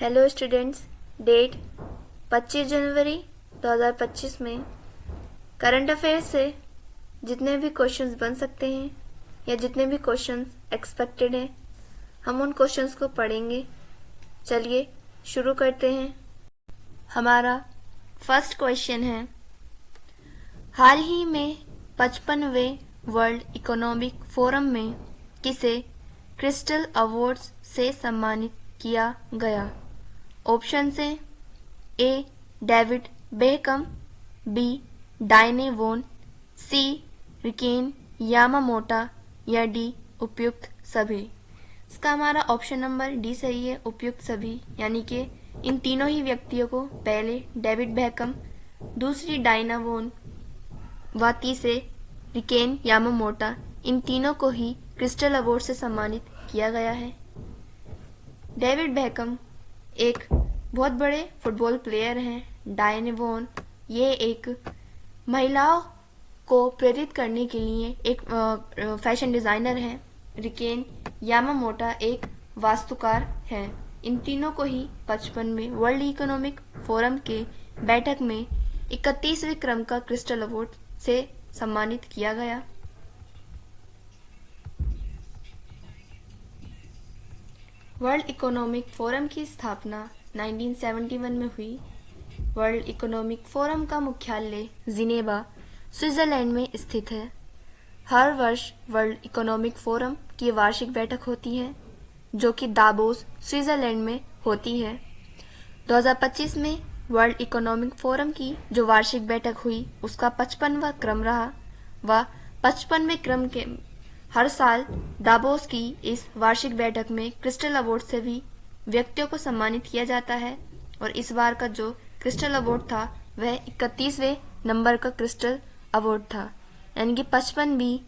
Hello students, date 25 जनवरी 2025 में current affairs से जितने भी क्वेश्चंस बन सकते हैं या जितने भी क्वेश्चंस एक्सपेक्टेड हैं, हम उन क्वेश्चंस को पढ़ेंगे। चलिए शुरू करते हैं। हमारा फर्स्ट क्वेश्चन है, हाल ही में 55वें वर्ल्ड इकोनॉमिक फोरम में किसे क्रिस्टल अवार्ड्स से सम्मानित किया गया? ऑप्शन है ए डेविड बेकम, बी डायने वोन, सी रिकेन यामामोटा या डी उपयुक्त सभी। इसका हमारा ऑप्शन नंबर डी सही है, उपयुक्त सभी, यानी कि इन तीनों ही व्यक्तियों को, पहले डेविड बेकम, दूसरी डायना वोन व तीसरे रिकेन यामामोटा, इन तीनों को ही क्रिस्टल अवार्ड से सम्मानित किया गया है। डेविड बेकम एक बहुत बड़े फुटबॉल प्लेयर हैं। डायने वोन ये एक महिलाओं को प्रेरित करने के लिए एक फैशन डिज़ाइनर हैं। रिकेन यामामोटा एक वास्तुकार हैं। इन तीनों को ही 55वें वर्ल्ड इकोनॉमिक फोरम के बैठक में 31वें क्रम का क्रिस्टल अवार्ड से सम्मानित किया गया। वर्ल्ड इकोनॉमिक फोरम की स्थापना 1971 में हुई। वर्ल्ड इकोनॉमिक फोरम का मुख्यालय जिनेवा, स्विट्जरलैंड में स्थित है। हर वर्ष वर्ल्ड इकोनॉमिक फोरम की वार्षिक बैठक होती है, जो कि दावोस, स्विट्जरलैंड में होती है। 2025 में वर्ल्ड इकोनॉमिक फोरम की जो वार्षिक बैठक हुई, उसका 55वां क्रम रहा। व 55वें क्रम के हर साल दावोस की इस वार्षिक बैठक में क्रिस्टल अवार्ड से भी व्यक्तियों को सम्मानित किया जाता है। और इस बार का जो क्रिस्टल अवार्ड था वह 31वें नंबर का क्रिस्टल अवार्ड था, यानी कि 55वीं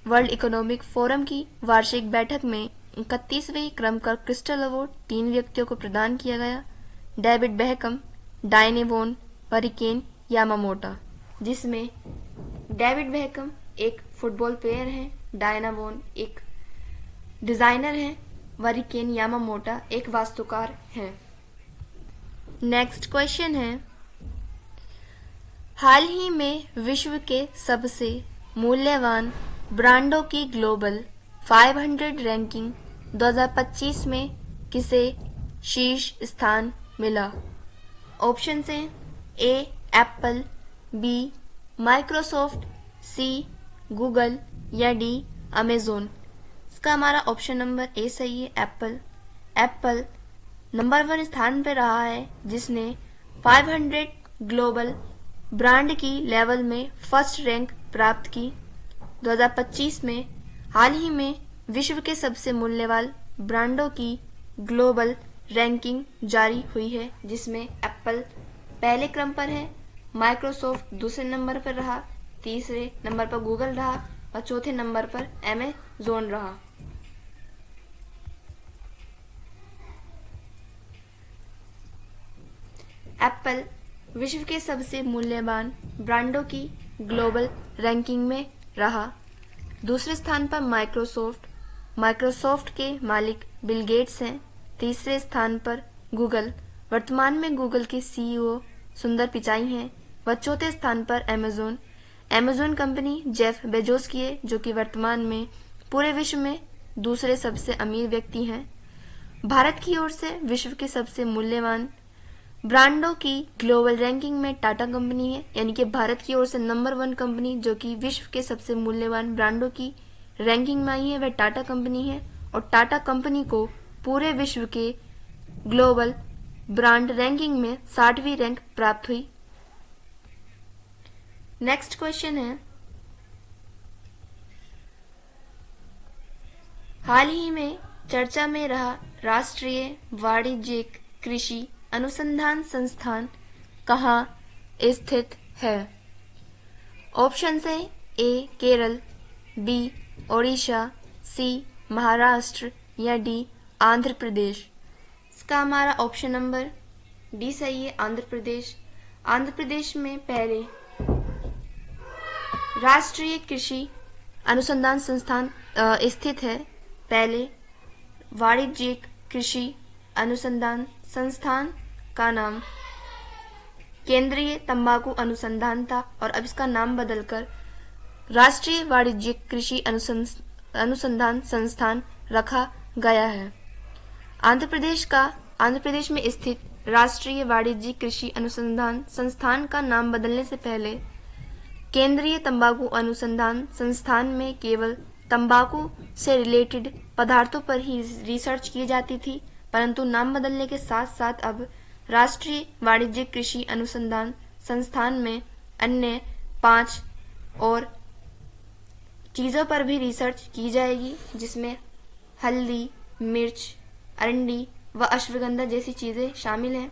वर्ल्ड इकोनॉमिक फोरम की वार्षिक बैठक में 31वें क्रम का क्रिस्टल अवार्ड 3 व्यक्तियों को प्रदान किया गया, डेविड बेकम, डायने वोन व रिकेन यामामोटा, जिसमें डेविड बेकम एक फुटबॉल प्लेयर हैं, डायना वोन एक डिजाइनर हैं व रिकेन यामामोटा एक वास्तुकार हैं। नेक्स्ट क्वेश्चन है, हाल ही में विश्व के सबसे मूल्यवान ब्रांडों की ग्लोबल 500 रैंकिंग 2025 में किसे शीर्ष स्थान मिला? ऑप्शन हैं ए Apple, B Microsoft, C Google या डी अमेजोन। इसका हमारा ऑप्शन नंबर ए सही है, एप्पल। एप्पल नंबर 1 स्थान पर रहा है, जिसने 500 ग्लोबल ब्रांड की लेवल में फर्स्ट रैंक प्राप्त की। 2025 में हाल ही में विश्व के सबसे मूल्यवान ब्रांडों की ग्लोबल रैंकिंग जारी हुई है, जिसमें एप्पल पहले क्रम पर है, माइक्रोसॉफ्ट दूसरे नंबर पर रहा, तीसरे नंबर पर गूगल रहा और चौथे नंबर पर अमेज़न रहा। एप्पल विश्व के सबसे मूल्यवान ब्रांडों की ग्लोबल रैंकिंग में रहा। दूसरे स्थान पर माइक्रोसॉफ्ट के मालिक बिल गेट्स हैं। तीसरे स्थान पर गूगल, वर्तमान में गूगल के सीईओ सुंदर पिचाई हैं। व चौथे स्थान पर अमेज़न कंपनी जेफ बेजोस की है, जो कि वर्तमान में पूरे विश्व में दूसरे सबसे अमीर व्यक्ति हैं। भारत की ओर से विश्व के सबसे मूल्यवान ब्रांडों की ग्लोबल रैंकिंग में टाटा कंपनी है, यानी कि भारत की ओर से नंबर 1 कंपनी जो कि विश्व के सबसे मूल्यवान ब्रांडों की रैंकिंग में आई है, वह टाटा कंपनी है। और टाटा कंपनी को पूरे विश्व के ग्लोबल ब्रांड रैंकिंग में 60वीं रैंक प्राप्त हुई। नेक्स्ट क्वेश्चन है, हाल ही में चर्चा में रहा राष्ट्रीय वाणिज्यिक कृषि अनुसंधान संस्थान कहाँ स्थित है? ऑप्शन है ए केरल, बी ओडिशा, सी महाराष्ट्र या डी आंध्र प्रदेश। इसका हमारा ऑप्शन नंबर डी सही है, आंध्र प्रदेश। आंध्र प्रदेश में पहले राष्ट्रीय कृषि अनुसंधान संस्थान स्थित है। पहले वाणिज्यिक कृषि अनुसंधान संस्थान का नाम केंद्रीय तंबाकू अनुसंधान था और अब इसका नाम बदलकर राष्ट्रीय वाणिज्यिक कृषि अनुसंधान संस्थान रखा गया है। आंध्र प्रदेश में स्थित राष्ट्रीय वाणिज्यिक कृषि अनुसंधान संस्थान का नाम बदलने से पहले केंद्रीय तंबाकू अनुसंधान संस्थान में केवल तंबाकू से रिलेटेड पदार्थों पर ही रिसर्च की जाती थी, परंतु नाम बदलने के साथ साथ अब राष्ट्रीय वाणिज्यिक कृषि अनुसंधान संस्थान में अन्य 5 और चीज़ों पर भी रिसर्च की जाएगी, जिसमें हल्दी, मिर्च, अरंडी व अश्वगंधा जैसी चीज़ें शामिल हैं।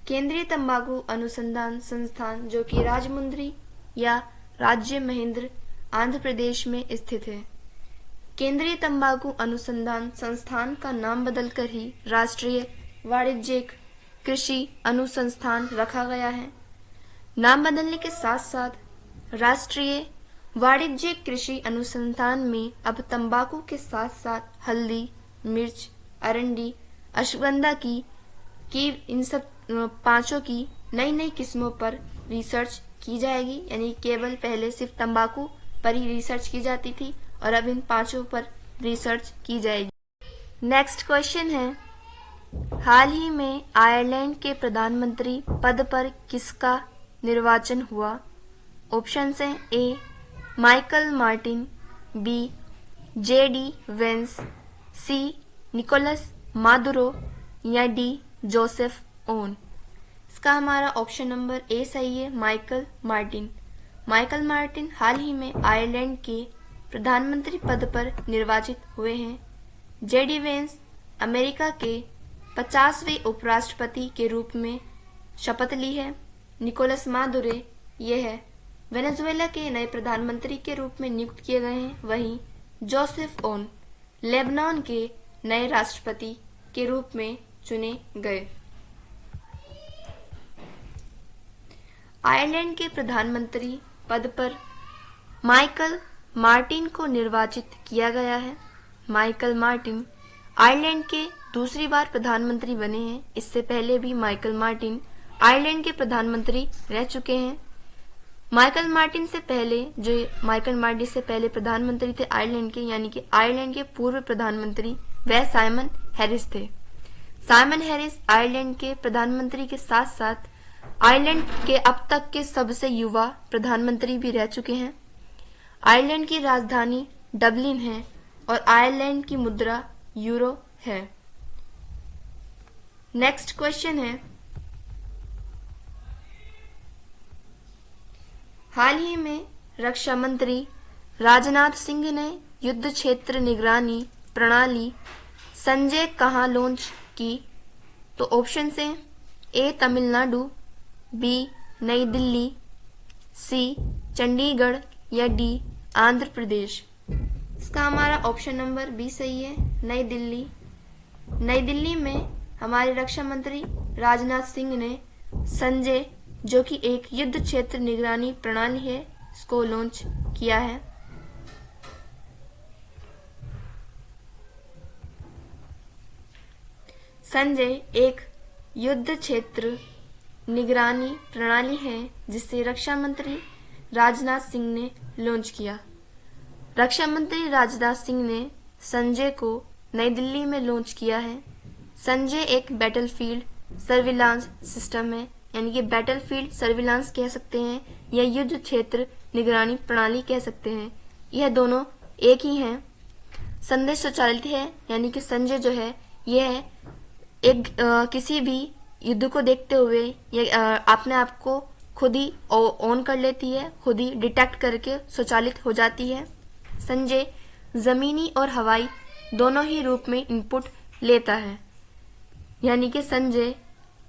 केंद्रीय तंबाकू अनुसंधान संस्थान जो कि राजमुंद्री या राज्य महेंद्र आंध्र प्रदेश में स्थित है। केंद्रीय तंबाकू अनुसंधान संस्थान का नाम बदलकर ही राष्ट्रीय वाणिज्यिक कृषि अनुसंधान रखा गया है। नाम बदलने के साथ साथ राष्ट्रीय वाणिज्यिक कृषि अनुसंधान में अब तंबाकू के साथ साथ हल्दी, मिर्च, अरंडी, अश्वगंधा की इन सब 5 की नई नई किस्मों पर रिसर्च की जाएगी। यानी केवल पहले सिर्फ तंबाकू पर ही रिसर्च की जाती थी और अब इन 5 पर रिसर्च की जाएगी। नेक्स्ट क्वेश्चन है, हाल ही में आयरलैंड के प्रधानमंत्री पद पर किसका निर्वाचन हुआ? ऑप्शंस हैं A Michael Martin, B JD Vance, C Nicolas Maduro या डी जोसेफ ओन। इसका हमारा ऑप्शन नंबर ए सही है, माइकल मार्टिन। माइकल मार्टिन हाल ही में आयरलैंड के प्रधानमंत्री पद पर निर्वाचित हुए हैं। जेडी वेंस अमेरिका के 50वें उपराष्ट्रपति के रूप में शपथ ली है। निकोलस मादुरो ये है वेनेजुएला के नए प्रधानमंत्री के रूप में नियुक्त किए गए हैं। वहीं जोसेफ ओन लेबनान के नए राष्ट्रपति के रूप में चुने गए। आयरलैंड के प्रधानमंत्री पद पर माइकल मार्टिन को निर्वाचित किया गया है। माइकल मार्टिन आयरलैंड के दूसरी बार प्रधानमंत्री बने हैं। इससे पहले भी माइकल मार्टिन आयरलैंड के प्रधानमंत्री रह चुके हैं। माइकल मार्टिन से पहले प्रधानमंत्री थे आयरलैंड के, यानी कि आयरलैंड के पूर्व प्रधानमंत्री वह साइमन हैरिस थे। साइमन हैरिस आयरलैंड के प्रधानमंत्री के साथ साथ आयरलैंड के अब तक के सबसे युवा प्रधानमंत्री भी रह चुके हैं। आयरलैंड की राजधानी डबलिन है और आयरलैंड की मुद्रा यूरो है। नेक्स्ट क्वेश्चन है, हाल ही में रक्षा मंत्री राजनाथ सिंह ने युद्ध क्षेत्र निगरानी प्रणाली संजय कहाँ लॉन्च की? तो ऑप्शन है ए तमिलनाडु, बी नई दिल्ली, सी चंडीगढ़ या डी आंध्र प्रदेश। इसका हमारा ऑप्शन नंबर बी सही है, नई दिल्ली। नई दिल्ली में हमारे रक्षा मंत्री राजनाथ सिंह ने संजय जो कि एक युद्ध क्षेत्र निगरानी प्रणाली है इसको लॉन्च किया है। संजय एक युद्ध क्षेत्र निगरानी प्रणाली है जिसे रक्षा मंत्री राजनाथ सिंह ने लॉन्च किया। रक्षा मंत्री राजनाथ सिंह ने संजय को नई दिल्ली में लॉन्च किया है। संजय एक बैटलफील्ड सर्विलांस सिस्टम है, यानी कि बैटलफील्ड सर्विलांस कह सकते हैं या युद्ध क्षेत्र निगरानी प्रणाली कह सकते हैं। यह दोनों एक ही हैं। संदेश स्वचालित है, यानी कि संजय जो है यह एक किसी भी युद्ध को देखते हुए या अपने आप को खुद ही ऑन कर लेती है, खुद ही डिटेक्ट करके स्वचालित हो जाती है। संजय जमीनी और हवाई दोनों ही रूप में इनपुट लेता है, यानी कि संजय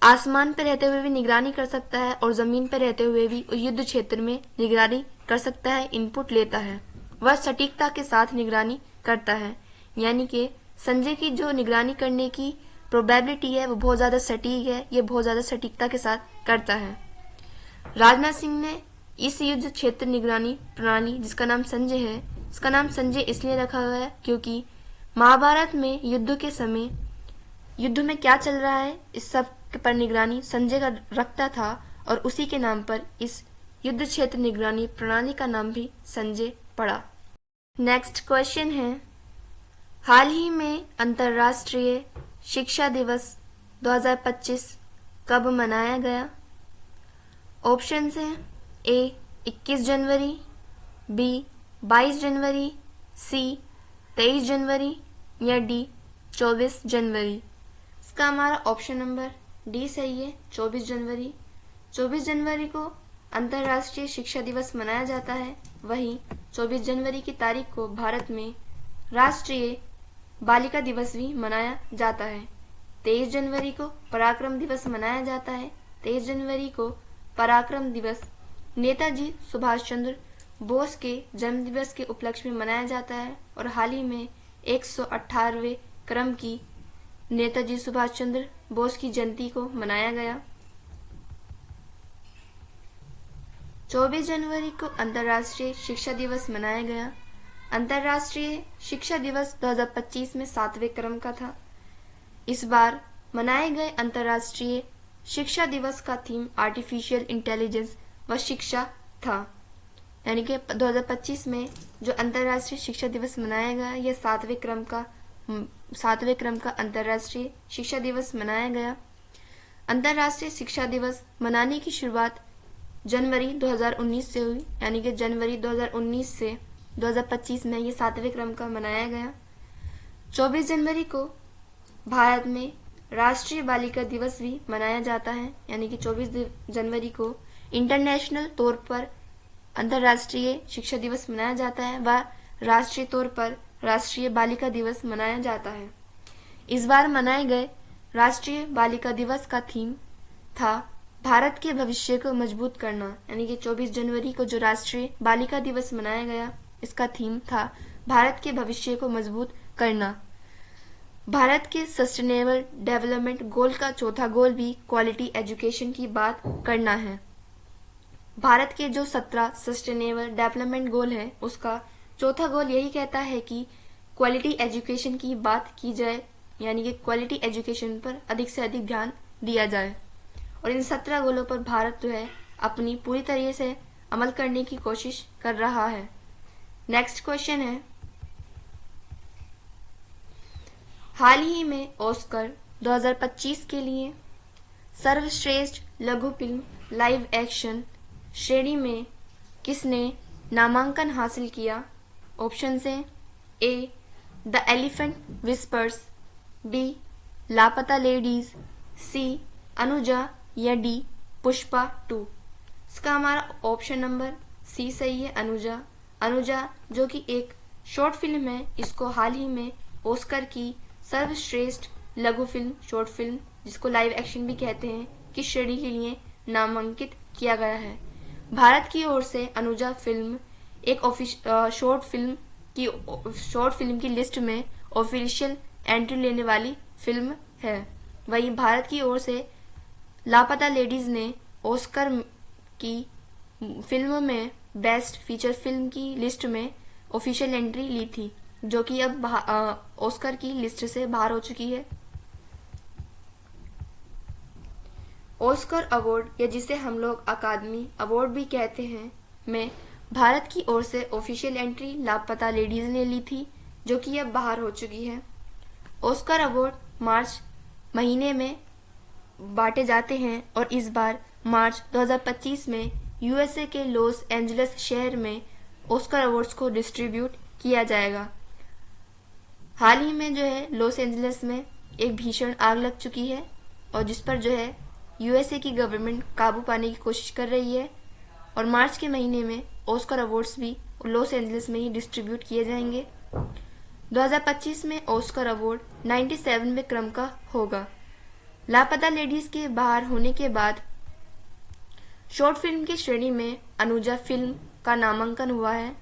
आसमान पर रहते हुए भी निगरानी कर सकता है और जमीन पर रहते हुए भी युद्ध क्षेत्र में निगरानी कर सकता है, इनपुट लेता है। वह सटीकता के साथ निगरानी करता है, यानी कि संजय की जो निगरानी करने की प्रोबेबिलिटी है वो बहुत ज़्यादा सटीक है, ये बहुत ज़्यादा सटीकता के साथ करता है। राजनाथ सिंह ने इस युद्ध क्षेत्र निगरानी प्रणाली जिसका नाम संजय है इसका नाम संजय इसलिए रखा गया क्योंकि महाभारत में युद्ध के समय युद्ध में क्या चल रहा है इस सब पर निगरानी संजय का रखता था और उसी के नाम पर इस युद्ध क्षेत्र निगरानी प्रणाली का नाम भी संजय पड़ा। नेक्स्ट क्वेश्चन है, हाल ही में अंतर्राष्ट्रीय शिक्षा दिवस 2025 कब मनाया गया? ऑप्शंस हैं ए 21 जनवरी, बी 22 जनवरी, सी 23 जनवरी या डी 24 जनवरी। इसका हमारा ऑप्शन नंबर डी सही है, 24 जनवरी। 24 जनवरी को अंतर्राष्ट्रीय शिक्षा दिवस मनाया जाता है। वहीं 24 जनवरी की तारीख को भारत में राष्ट्रीय बालिका दिवस भी मनाया जाता है। 23 जनवरी को पराक्रम दिवस मनाया जाता है। 23 जनवरी को पराक्रम दिवस नेताजी सुभाष चंद्र बोस के जन्म दिवस के उपलक्ष्य में मनाया जाता है और हाल ही में 118वें क्रम की नेताजी सुभाष चंद्र बोस की जयंती को मनाया गया। 24 जनवरी को अंतर्राष्ट्रीय शिक्षा दिवस मनाया गया। अंतर्राष्ट्रीय शिक्षा दिवस 2025 में 7वें क्रम का था। इस बार मनाए गए अंतर्राष्ट्रीय शिक्षा दिवस का थीम आर्टिफिशियल इंटेलिजेंस व शिक्षा था। यानी कि 2025 में जो अंतर्राष्ट्रीय शिक्षा दिवस मनाया गया यह 7वें क्रम का अंतर्राष्ट्रीय शिक्षा दिवस मनाया गया। अंतर्राष्ट्रीय शिक्षा दिवस मनाने की शुरुआत जनवरी 2019 से हुई, यानी कि जनवरी 2019 से 2025 में ये 7वें क्रम का मनाया गया। 24 जनवरी को भारत में राष्ट्रीय बालिका दिवस भी मनाया जाता है, यानी कि 24 जनवरी को इंटरनेशनल तौर पर अंतर्राष्ट्रीय शिक्षा दिवस मनाया जाता है व राष्ट्रीय तौर पर राष्ट्रीय बालिका दिवस मनाया जाता है। इस बार मनाए गए राष्ट्रीय बालिका दिवस का थीम था भारत के भविष्य को मजबूत करना, यानी कि 24 जनवरी को जो राष्ट्रीय बालिका दिवस मनाया गया इसका थीम था भारत के भविष्य को मजबूत करना। भारत के सस्टेनेबल डेवलपमेंट गोल का चौथा गोल भी क्वालिटी एजुकेशन की बात करना है। भारत के जो 17 सस्टेनेबल डेवलपमेंट गोल है उसका चौथा गोल यही कहता है कि क्वालिटी एजुकेशन की बात की जाए, यानी कि क्वालिटी एजुकेशन पर अधिक से अधिक ध्यान दिया जाए और इन 17 गोलों पर भारत जो है अपनी पूरी तरीके से अमल करने की कोशिश कर रहा है। नेक्स्ट क्वेश्चन है, हाल ही में ऑस्कर 2025 के लिए सर्वश्रेष्ठ लघु फिल्म लाइव एक्शन श्रेणी में किसने नामांकन हासिल किया? ऑप्शन है ए द एलिफेंट विस्पर्स, बी लापता लेडीज, सी अनुजा या डी पुष्पा 2। इसका हमारा ऑप्शन नंबर सी सही है, अनुजा। अनुजा जो कि एक शॉर्ट फिल्म है, इसको हाल ही में ऑस्कर की सर्वश्रेष्ठ लघु फिल्म शॉर्ट फिल्म जिसको लाइव एक्शन भी कहते हैं की श्रेणी के लिए नामांकित किया गया है। भारत की ओर से अनुजा फिल्म एक शॉर्ट फिल्म की लिस्ट में ऑफिशियल एंट्री लेने वाली फिल्म है। वहीं भारत की ओर से लापता लेडीज ने ऑस्कर की फिल्म में बेस्ट फीचर फिल्म की लिस्ट में ऑफिशियल एंट्री ली थी, जो कि अब ऑस्कर की लिस्ट से बाहर हो चुकी है। ऑस्कर अवार्ड या जिसे हम लोग अकादमी अवार्ड भी कहते हैं में भारत की ओर से ऑफिशियल एंट्री लापता लेडीज ने ली थी, जो कि अब बाहर हो चुकी है। ऑस्कर अवार्ड मार्च महीने में बांटे जाते हैं और इस बार मार्च 2025 में यूएसए के लॉस एंजलिस शहर में ऑस्कर अवार्ड्स को डिस्ट्रीब्यूट किया जाएगा। हाल ही में जो है लॉस एंजलिस में एक भीषण आग लग चुकी है और जिस पर जो है यूएसए की गवर्नमेंट काबू पाने की कोशिश कर रही है और मार्च के महीने में ऑस्कर अवार्ड्स भी लॉस एंजलिस में ही डिस्ट्रीब्यूट किए जाएंगे। 2025 में ऑस्कर अवार्ड 97वें क्रम का होगा। लापता लेडीज के बाहर होने के बाद शॉर्ट फिल्म की श्रेणी में अनुजा फिल्म का नामांकन हुआ है।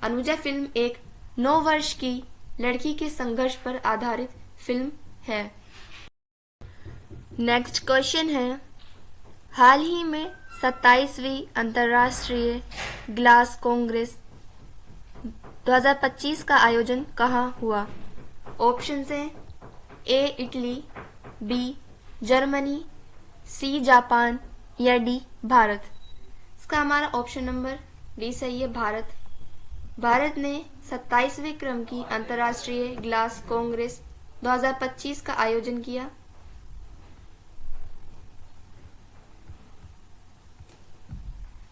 अनुजा फिल्म एक 9 वर्ष की लड़की के संघर्ष पर आधारित फिल्म है। नेक्स्ट क्वेश्चन है, हाल ही में 27वीं अंतर्राष्ट्रीय ग्लास कांग्रेस 2025 का आयोजन कहाँ हुआ? ऑप्शन है A Italy, B Germany, C Japan या डी भारत। इसका हमारा ऑप्शन नंबर डी सही है, भारत। भारत ने 27वें क्रम की अंतर्राष्ट्रीय ग्लास कांग्रेस 2025 का आयोजन किया।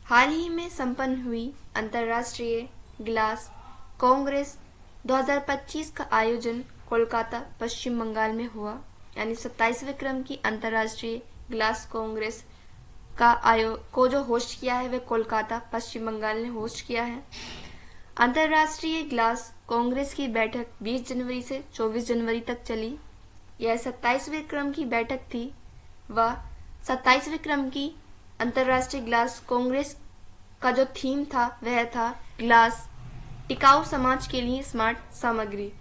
हाल ही में संपन्न हुई अंतर्राष्ट्रीय ग्लास कांग्रेस 2025 का आयोजन कोलकाता, पश्चिम बंगाल में हुआ। यानी 27वें क्रम की अंतर्राष्ट्रीय ग्लास कांग्रेस को जो होस्ट किया है वह कोलकाता, पश्चिम बंगाल ने होस्ट किया है। अंतर्राष्ट्रीय ग्लास कांग्रेस की बैठक 20 जनवरी से 24 जनवरी तक चली। यह 27वें क्रम की बैठक थी। वह 27वें क्रम की अंतर्राष्ट्रीय ग्लास कांग्रेस का जो थीम था वह था ग्लास, टिकाऊ समाज के लिए स्मार्ट सामग्री।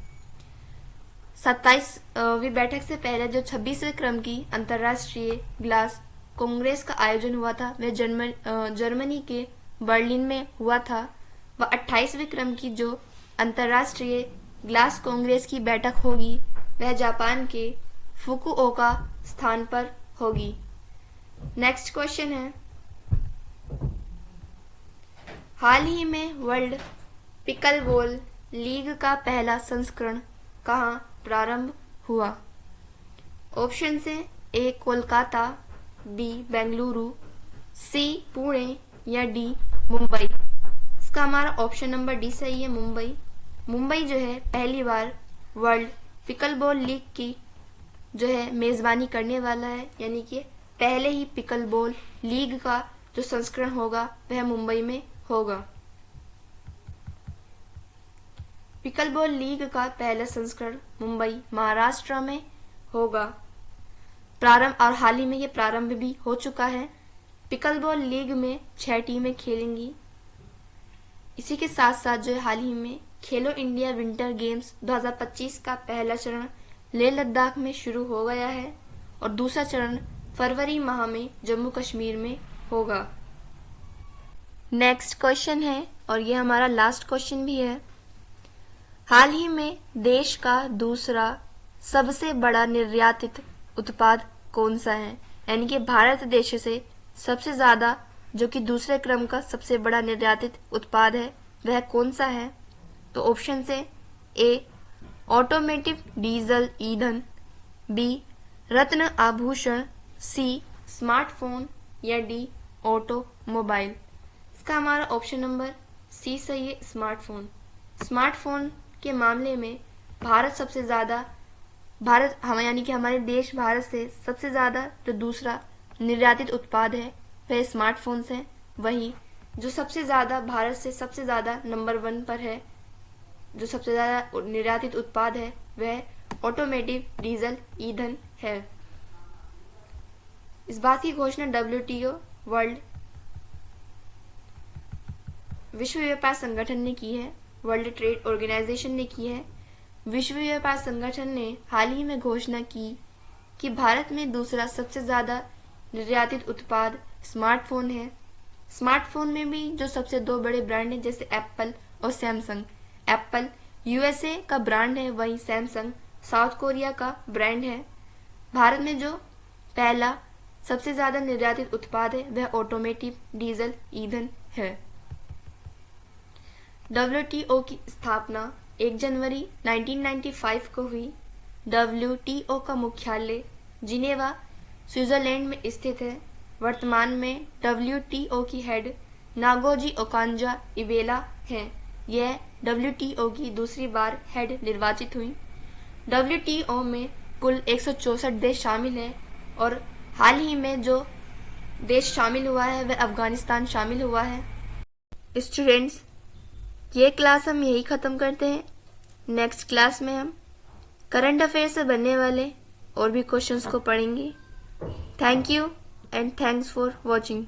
27वीं बैठक से पहले जो 26वें क्रम की अंतर्राष्ट्रीय ग्लास कांग्रेस का आयोजन हुआ था वह जर्मनी के बर्लिन में हुआ था। वह 28वें क्रम की जो अंतर्राष्ट्रीय ग्लास कांग्रेस की बैठक होगी वह जापान के फुकुओका स्थान पर होगी। नेक्स्ट क्वेश्चन है, हाल ही में वर्ल्ड पिकलबॉल लीग का पहला संस्करण कहाँ प्रारंभ हुआ? ऑप्शन से ए कोलकाता, बी बेंगलुरु, सी पुणे या डी मुंबई। इसका हमारा ऑप्शन नंबर डी सही है, मुंबई। मुंबई जो है पहली बार वर्ल्ड पिकलबॉल लीग की जो है मेजबानी करने वाला है। यानी कि पहले ही पिकलबॉल लीग का जो संस्करण होगा वह मुंबई में होगा। पिकलबॉल लीग का पहला संस्करण मुंबई, महाराष्ट्र में होगा प्रारंभ, और हाल ही में ये प्रारंभ भी हो चुका है। पिकलबॉल लीग में 6 टीमें खेलेंगी। इसी के साथ साथ जो हाल ही में खेलो इंडिया विंटर गेम्स 2025 का पहला चरण लेह लद्दाख में शुरू हो गया है और दूसरा चरण फरवरी माह में जम्मू कश्मीर में होगा। नेक्स्ट क्वेश्चन है और ये हमारा लास्ट क्वेश्चन भी है, हाल ही में देश का दूसरा सबसे बड़ा निर्यातित उत्पाद कौन सा है? यानी कि भारत देश से सबसे ज्यादा जो कि दूसरे क्रम का सबसे बड़ा निर्यातित उत्पाद है वह कौन सा है? तो ऑप्शन से ए ऑटोमेटिव डीजल ईंधन, बी रत्न आभूषण, सी स्मार्टफोन या डी ऑटोमोबाइल। इसका हमारा ऑप्शन नंबर सी सही है, स्मार्टफोन। स्मार्टफोन के मामले में यानी कि हमारे देश भारत से सबसे ज्यादा जो दूसरा निर्यातित उत्पाद है वह स्मार्टफोन्स है। वहीं जो सबसे ज्यादा भारत से सबसे ज्यादा नंबर 1 पर है, जो सबसे ज्यादा निर्यातित उत्पाद है वह ऑटोमेटिव डीजल ईंधन है। इस बात की घोषणा WTO वर्ल्ड विश्व व्यापार संगठन ने की है, वर्ल्ड ट्रेड ऑर्गेनाइजेशन ने की है। विश्व व्यापार संगठन ने हाल ही में घोषणा की कि भारत में दूसरा सबसे ज्यादा निर्यातित उत्पाद स्मार्टफोन है। स्मार्टफोन में भी जो सबसे 2 बड़े ब्रांड हैं जैसे एप्पल और सैमसंग। एप्पल USA का ब्रांड है, वहीं सैमसंग साउथ कोरिया का ब्रांड है। भारत में जो पहला सबसे ज्यादा निर्यातित उत्पाद है वह ऑटोमेटिव डीजल ईंधन है। WTO की स्थापना 1 जनवरी 1995 को हुई। WTO का मुख्यालय जिनेवा, स्विट्जरलैंड में स्थित है। वर्तमान में WTO की हेड नागोजी ओकांजा-इवेला हैं। यह WTO की दूसरी बार हेड निर्वाचित हुई। WTO में कुल 164 देश शामिल हैं और हाल ही में जो देश शामिल हुआ है वह अफगानिस्तान शामिल हुआ है। स्टूडेंट्स, ये क्लास हम यही ख़त्म करते हैं। नेक्स्ट क्लास में हम करंट अफेयर से बनने वाले और भी क्वेश्चंस को पढ़ेंगे। Thank you and thanks for watching.